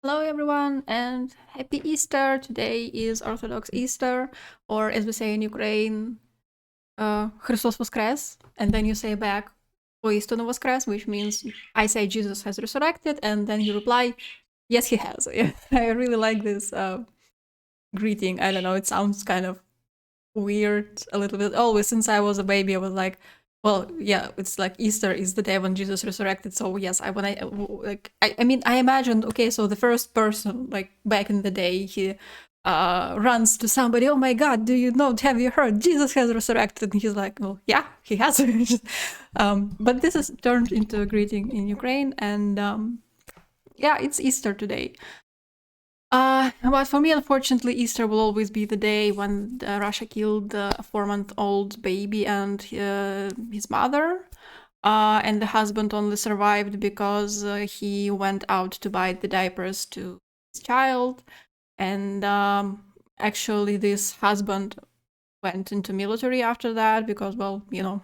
Hello, everyone, and happy Easter. Today is Orthodox Easter, or as we say in Ukraine, Христос воскрес. And then you say back, Воістину воскрес, which means I say Jesus has resurrected, and then you reply, yes, he has. Yeah, I really like this greeting. I don't know, it sounds kind of weird a little bit. Always since I was a baby, I was like, well, yeah, it's like Easter is the day when Jesus resurrected. So yes, I mean, I imagined, okay, so the first person, like back in the day, he runs to somebody, oh my God, do you know, have you heard, Jesus has resurrected? And he's like, well, yeah, he has. But this is turned into a greeting in Ukraine, and yeah, it's Easter today. But for me, unfortunately, Easter will always be the day when Russia killed a 4-month-old baby and his mother. And the husband only survived because he went out to buy the diapers to his child. And actually, this husband went into military after that because, well, you know,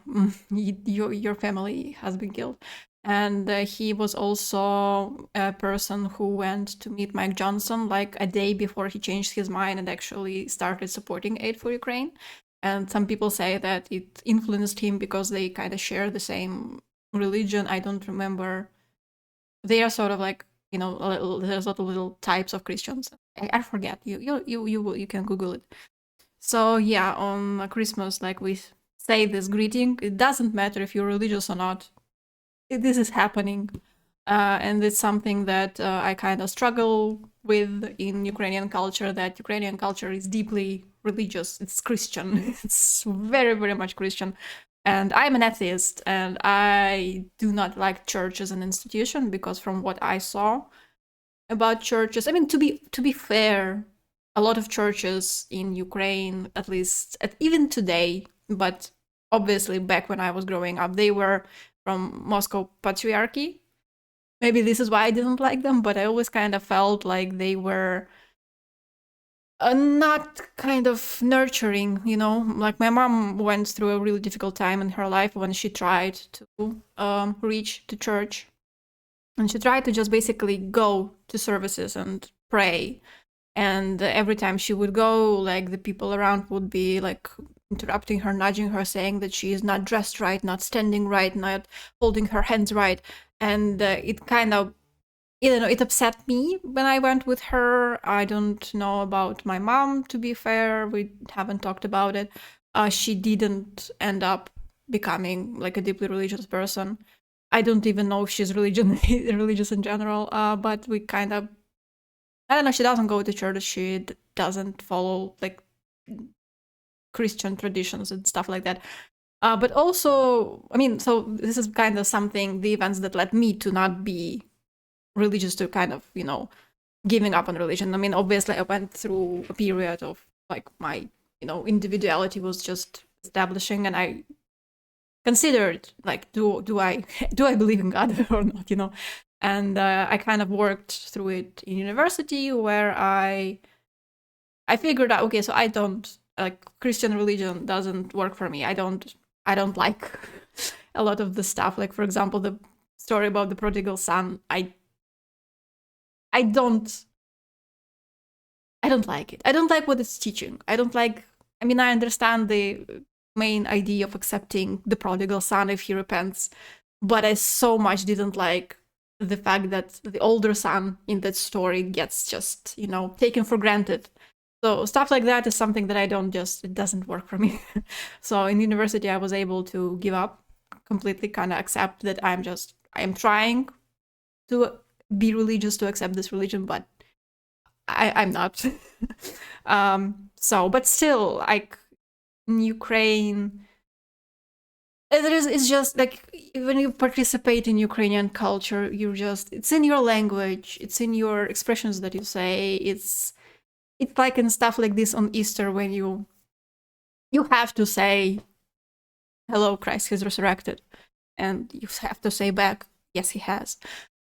your family has been killed. And he was also a person who went to meet Mike Johnson like a day before he changed his mind and actually started supporting aid for Ukraine. And some people say that it influenced him because they kind of share the same religion. I don't remember. They are sort of like, you know, there's a lot of little types of Christians. I forget. You can Google it. So yeah, on Christmas, like we say this greeting, it doesn't matter if you're religious or not. This is happening, and it's something that I kind of struggle with in Ukrainian culture. That Ukrainian culture is deeply religious. It's Christian. It's very, very much Christian. And I'm an atheist, and I do not like church as an institution because from what I saw about churches, I mean, to be fair, a lot of churches in Ukraine, at least even today, but obviously back when I was growing up, they were from Moscow Patriarchy. Maybe this is why I didn't like them, but I always kind of felt like they were not kind of nurturing, you know? Like my mom went through a really difficult time in her life when she tried to reach the church. And she tried to just basically go to services and pray. And every time she would go, like the people around would be like interrupting her, nudging her, saying that she is not dressed right, not standing right, not holding her hands right. And it kind of, you know, it upset me when I went with her. I don't know about my mom, to be fair. We haven't talked about it. She didn't end up becoming like a deeply religious person. I don't even know if she's religious in general, but we kind of, I don't know, she doesn't go to church, she doesn't follow like Christian traditions and stuff like that. But also, I mean, so this is kind of something, the events that led me to not be religious, to kind of, you know, giving up on religion. I mean, obviously, I went through a period of like my, you know, individuality was just establishing, and I considered like, do I do I believe in God or not, you know? And I kind of worked through it in university, where I figured out, okay, so I don't like Christian religion doesn't work for me. I don't like a lot of the stuff. Like for example, the story about the prodigal son. I don't I don't like it. I don't like what it's teaching. I don't like. I mean, I understand the main idea of accepting the prodigal son if he repents, but I so much didn't like the fact that the older son in that story gets just, you know, taken for granted. So stuff like that is something that I don't just, it doesn't work for me. So in university, I was able to give up completely, kind of accept that I am trying to be religious, to accept this religion, but I'm not. So, but still, like in Ukraine, it's just like when you participate in Ukrainian culture, it's in your language, it's in your expressions that you say. It's like in stuff like this on Easter when you have to say, "Hello, Christ has resurrected," and you have to say back, "Yes, he has."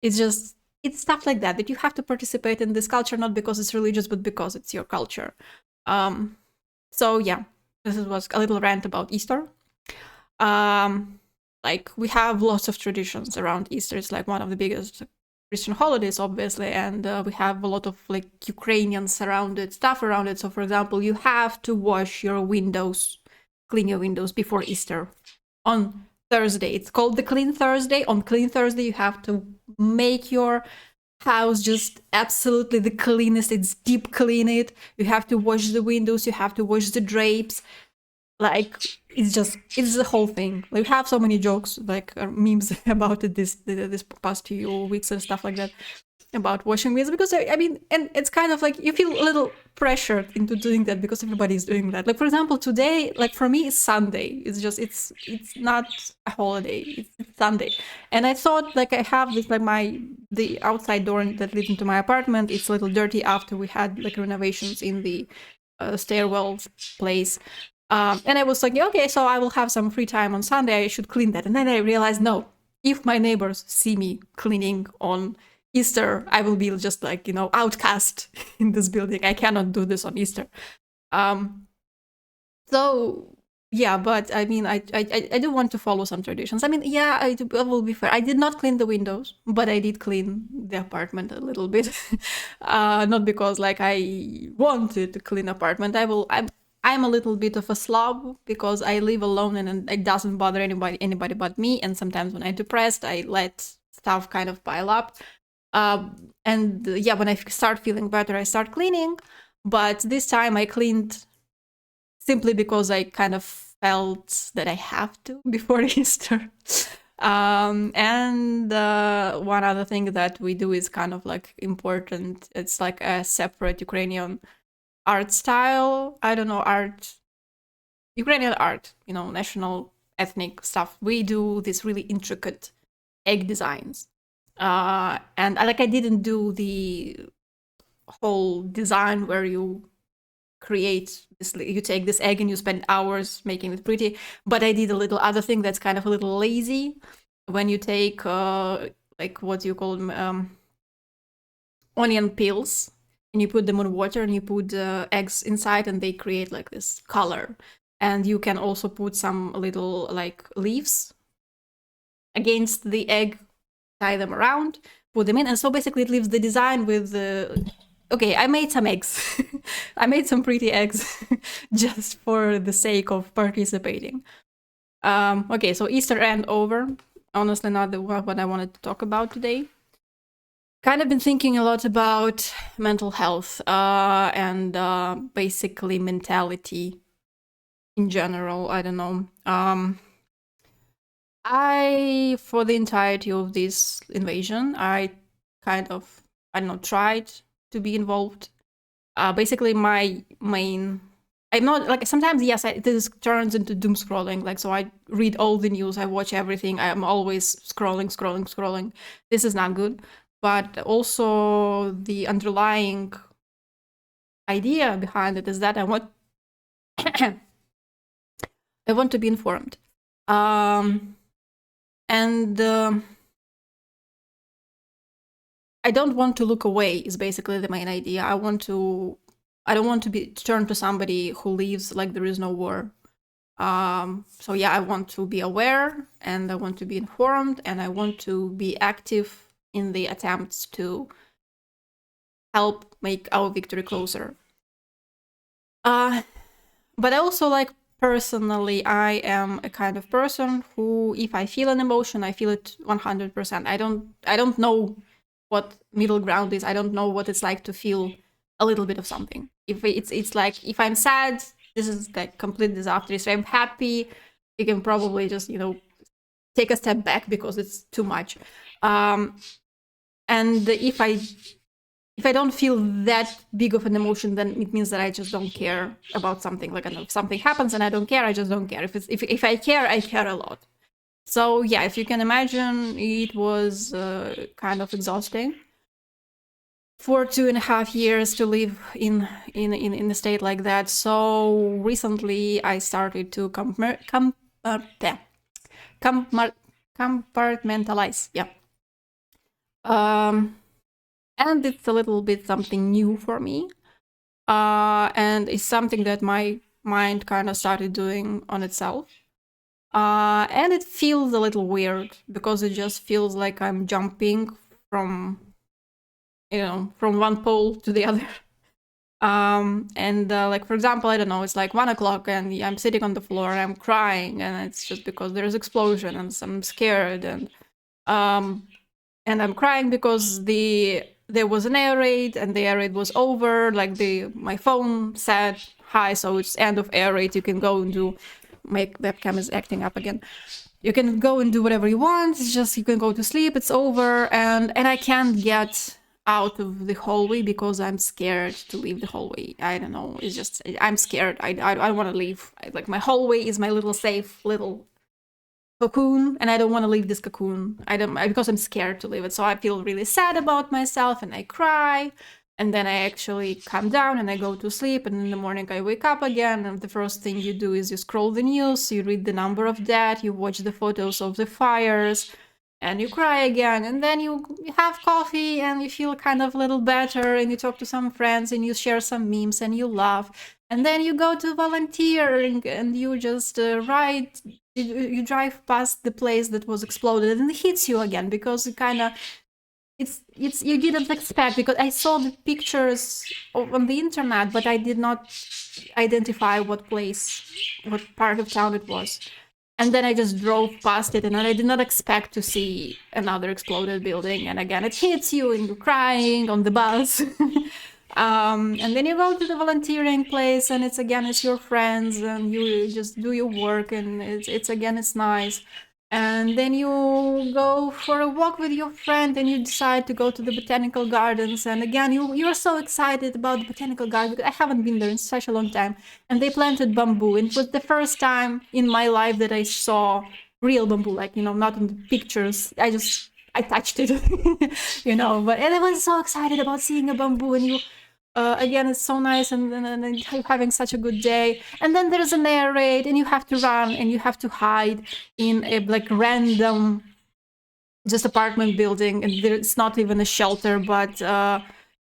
It's stuff like that you have to participate in this culture, not because it's religious, but because it's your culture. So yeah, this was a little rant about Easter. Like we have lots of traditions around Easter. It's like one of the biggest Christian holidays, obviously, and we have a lot of like Ukrainian surrounded stuff around it. So, for example, you have to wash your windows, clean your windows before Easter on Thursday. It's called the Clean Thursday. On Clean Thursday, you have to make your house just absolutely the cleanest. It's deep clean it. You have to wash the windows. You have to wash the drapes. Like it's the whole thing. We have so many jokes, like memes about it this past few weeks and stuff like that about washing windows, because I mean, and it's kind of like you feel a little pressured into doing that because everybody's doing that. Like, for example, today, like for me, it's Sunday. It's just it's not a holiday. It's Sunday, and I thought like I have this like the outside door that leads into my apartment. It's a little dirty after we had like renovations in the stairwell place. And I was like, okay, so I will have some free time on Sunday. I should clean that. And then I realized, no, if my neighbors see me cleaning on Easter, I will be just like, outcast in this building. I cannot do this on Easter. So yeah, but I mean, I do want to follow some traditions. I mean, yeah, I will be fair. I did not clean the windows, but I did clean the apartment a little bit. Not because like I wanted to clean apartment. I'm a little bit of a slob because I live alone and it doesn't bother anybody but me. And sometimes when I'm depressed, I let stuff kind of pile up. Yeah, when I start feeling better, I start cleaning. But this time I cleaned simply because I kind of felt that I have to before Easter. And one other thing that we do is kind of like important. It's like a separate Ukrainian art style. I don't know, Ukrainian art, national ethnic stuff. We do these really intricate egg designs. And I didn't do the whole design where you create this, you take this egg and you spend hours making it pretty, but I did a little other thing that's kind of a little lazy. When you take like what you call them, onion peels, and you put them in water and you put eggs inside and they create like this color. And you can also put some little like leaves against the egg, tie them around, put them in. And so basically it leaves the design with the... Okay, I made some eggs. I made some pretty eggs just for the sake of participating. Okay, so Easter and over. Honestly, not what I wanted to talk about today. Kind of been thinking a lot about mental health and basically mentality in general. I don't know. For the entirety of this invasion, I kind of, tried to be involved. Basically, my main... I'm not, like, sometimes, yes, this turns into doom scrolling. Like, so I read all the news, I watch everything, I'm always scrolling. This is not good. But also the underlying idea behind it is that I want I want to be informed. I don't want to look away is basically the main idea. I don't want to be turned to somebody who lives like there is no war. So yeah, I want to be aware and I want to be informed and I want to be active in the attempts to help make our victory closer. But I also personally, I am a kind of person who, if I feel an emotion, I feel it 100%. I don't know what middle ground is. I don't know what it's like to feel a little bit of something. If it's like, if I'm sad, this is like complete disaster. If I'm happy, you can probably just, take a step back because it's too much. And if I don't feel that big of an emotion, then it means that I just don't care about something. Like, if something happens and I don't care, I just don't care. If I care, I care a lot. So yeah, if you can imagine, it was kind of exhausting for 2.5 years to live in a state like that. So recently I started to compartmentalize. Yeah. And it's a little bit something new for me. And it's something that my mind kind of started doing on itself. And it feels a little weird because it just feels like I'm jumping from from one pole to the other. And like, for example, I don't know, it's like 1 o'clock and I'm sitting on the floor and I'm crying, and it's just because there's explosion and I'm scared, um, and I'm crying because there was an air raid and the air raid was over. Like my phone said hi, so it's end of air raid. You can go and do. My webcam is acting up again. You can go and do whatever you want. It's just you can go to sleep. It's over, and I can't get out of the hallway because I'm scared to leave the hallway. I don't know. It's just I'm scared. I want to leave. Like my hallway is my little safe little cocoon, and I don't want to leave this cocoon. Because I'm scared to leave it. So I feel really sad about myself, and I cry, and then I actually calm down and I go to sleep, and in the morning I wake up again, and the first thing you do is you scroll the news, you read the number of dead, you watch the photos of the fires, and you cry again, and then you have coffee and you feel kind of a little better, and you talk to some friends and you share some memes and you laugh, and then you go to volunteering and you just ride. You drive past the place that was exploded and it hits you again because it kind of it's you didn't expect, because I saw the pictures on the internet, but I did not identify what part of town it was. And then I just drove past it, and I did not expect to see another exploded building. And again, it hits you, and you're crying on the bus. And then you go to the volunteering place, and it's your friends, and you just do your work, and it's nice. And then you go for a walk with your friend, and you decide to go to the botanical gardens. And again, you're so excited about the botanical garden because I haven't been there in such a long time. And they planted bamboo, and it was the first time in my life that I saw real bamboo, like, not in the pictures. I touched it, and I was so excited about seeing a bamboo, and again, it's so nice, and having such a good day. And then there's an air raid, and you have to run, and you have to hide in a random just apartment building, and it's not even a shelter, but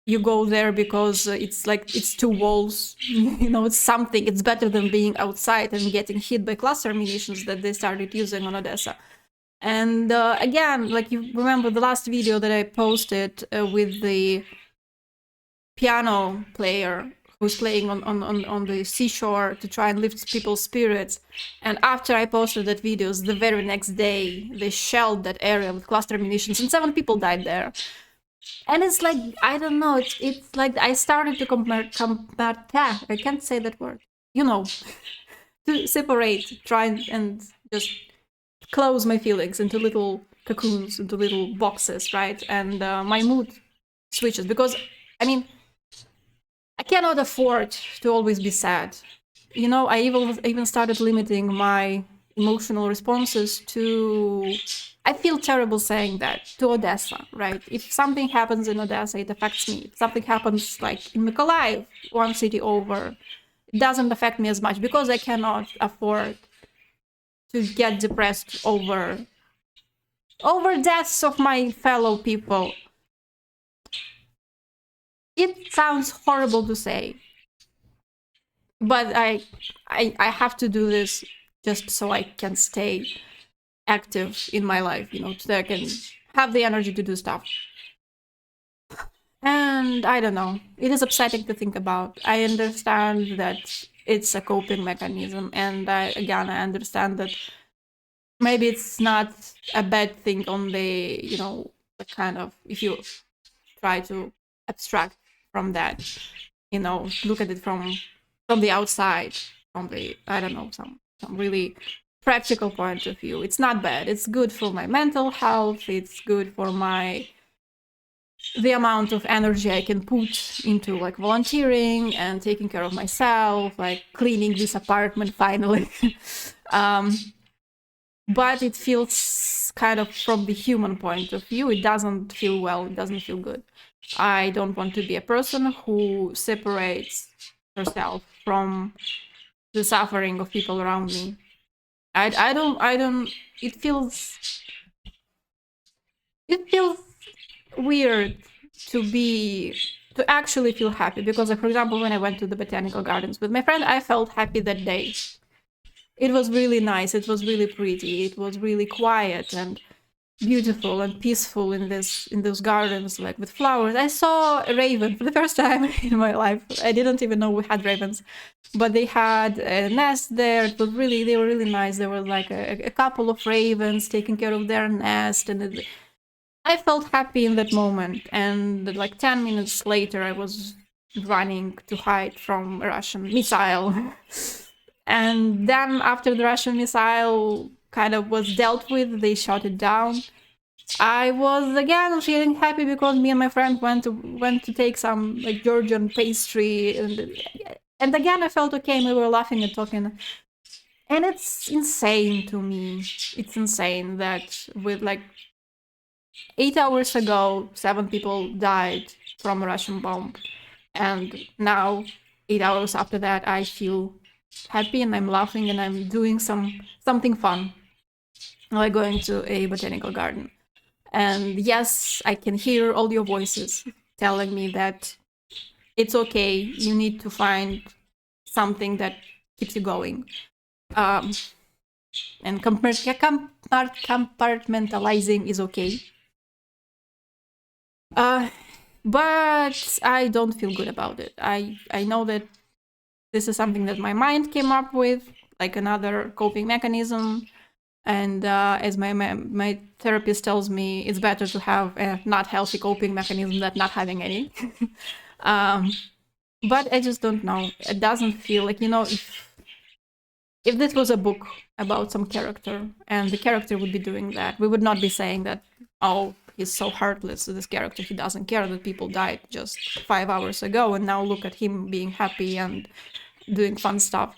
you go there because it's two walls. It's something. It's better than being outside and getting hit by cluster munitions that they started using on Odessa. And again, like, you remember the last video that I posted with the piano player who's playing on the seashore to try and lift people's spirits. And after I posted that videos, the very next day, they shelled that area with cluster munitions, and 7 people died there. And it's like, I don't know, it's like I started to I can't say that word, to separate, try and just close my feelings into little cocoons, into little boxes, right? And my mood switches, because, I cannot afford to always be sad. I even started limiting my emotional responses to, I feel terrible saying that, to Odessa, right? If something happens in Odessa, it affects me. If something happens like in Mykolaiv, one city over, it doesn't affect me as much, because I cannot afford to get depressed over deaths of my fellow people. It sounds horrible to say, but I have to do this just so I can stay active in my life, so I can have the energy to do stuff. And I don't know, it is upsetting to think about. I understand that it's a coping mechanism, and I understand that maybe it's not a bad thing on the, the kind of, if you try to abstract from that, look at it from the outside, from the, I don't know, some really practical point of view. It's not bad. It's good for my mental health. It's good for the amount of energy I can put into like volunteering and taking care of myself, like cleaning this apartment finally. But it feels kind of, from the human point of view, it doesn't feel well. It doesn't feel good. I don't want to be a person who separates herself from the suffering of people around me. I don't, it feels weird to actually feel happy, because, like, for example, when I went to the botanical gardens with my friend, I felt happy that day. It was really nice. It was really pretty. It was really quiet, and beautiful and peaceful in those gardens, like with flowers. I saw a raven for the first time in my life. I didn't even know we had ravens, but they had a nest there. They were really nice. There were like a couple of ravens taking care of their nest, and I felt happy in that moment. And like 10 minutes later, I was running to hide from a Russian missile. And then after the Russian missile kind of was dealt with, they shot it down. I was again feeling happy because me and my friend went to take some like Georgian pastry, and again I felt okay. We were laughing and talking, and it's insane to me. It's insane that with like 8 hours ago, 7 people died from a Russian bomb, and now 8 hours after that, I feel happy and I'm laughing and I'm doing something fun, like going to a botanical garden. And yes, I can hear all your voices telling me that it's okay. You need to find something that keeps you going. And compartmentalizing is okay. But I don't feel good about it. I know that this is something that my mind came up with, like another coping mechanism. And as my therapist tells me, it's better to have a not healthy coping mechanism than not having any. But I just don't know. It doesn't feel like, if this was a book about some character and the character would be doing that, we would not be saying that, oh, he's so heartless, this character, he doesn't care that people died just 5 hours ago, and now look at him being happy and doing fun stuff.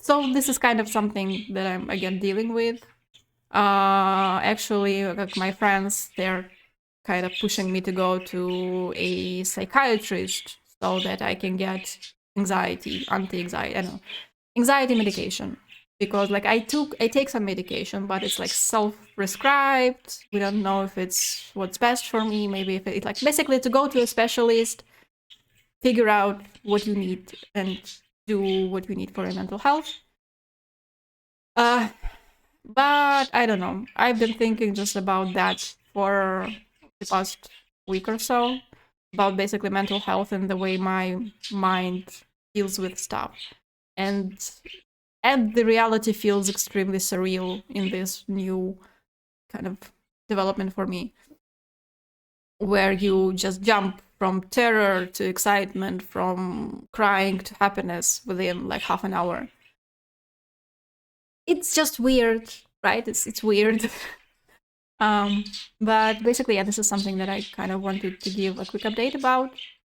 So this is kind of something that I'm again dealing with. Actually, like my friends, they're kind of pushing me to go to a psychiatrist so that I can get anxiety medication. Because like I take some medication, but it's like self-prescribed. We don't know if it's what's best for me. Maybe if it's like basically to go to a specialist, figure out what you need and do what you need for your mental health. But I don't know. I've been thinking just about that for the past week or so, about basically mental health and the way my mind deals with stuff. And the reality feels extremely surreal in this new kind of development for me, where you just jump from terror to excitement, from crying to happiness within like half an hour. It's just weird, right? It's weird. But basically, yeah, this is something that I kind of wanted to give a quick update about.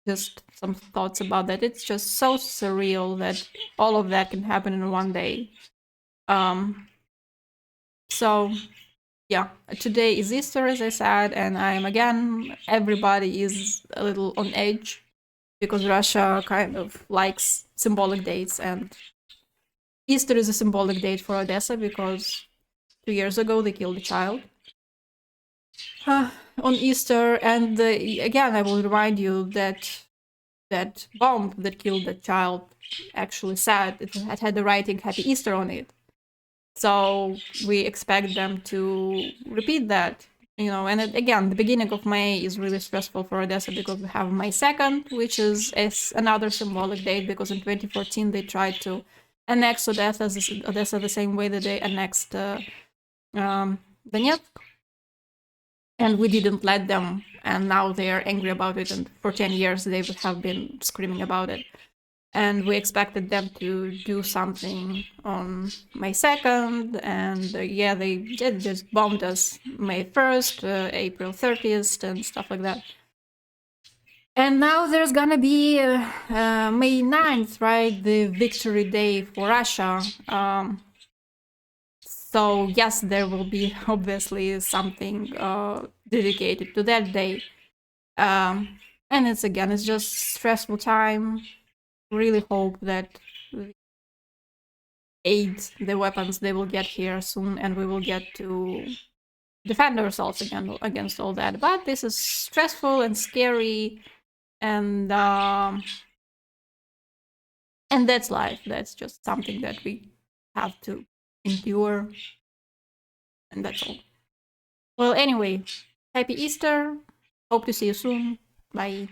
Just some thoughts about that. It's just so surreal that all of that can happen in one day. So yeah, today is Easter, as I said, and everybody is a little on edge because Russia kind of likes symbolic dates, and Easter is a symbolic date for Odessa because 2 years ago they killed a child on Easter. And again, I will remind you that that bomb that killed that child actually said it had the writing "Happy Easter" on it. So we expect them to repeat that, And again, the beginning of May is really stressful for Odessa because we have May 2nd, which is another symbolic date because in 2014 they tried to annex Odessa the same way that they annexed Donetsk. And we didn't let them, and now they are angry about it, and for 10 years they would have been screaming about it. And we expected them to do something on May 2nd, and they just bombed us May 1st, April 30th, and stuff like that. And now there's gonna be May 9th, right? The Victory Day for Russia. So yes, there will be obviously something dedicated to that day. And it's just stressful time. Really hope that the weapons they will get here soon, and we will get to defend ourselves against all that. But this is stressful and scary, and that's life. That's just something that we have to endure. And that's all. Well, anyway, happy Easter. Hope to see you soon. Bye.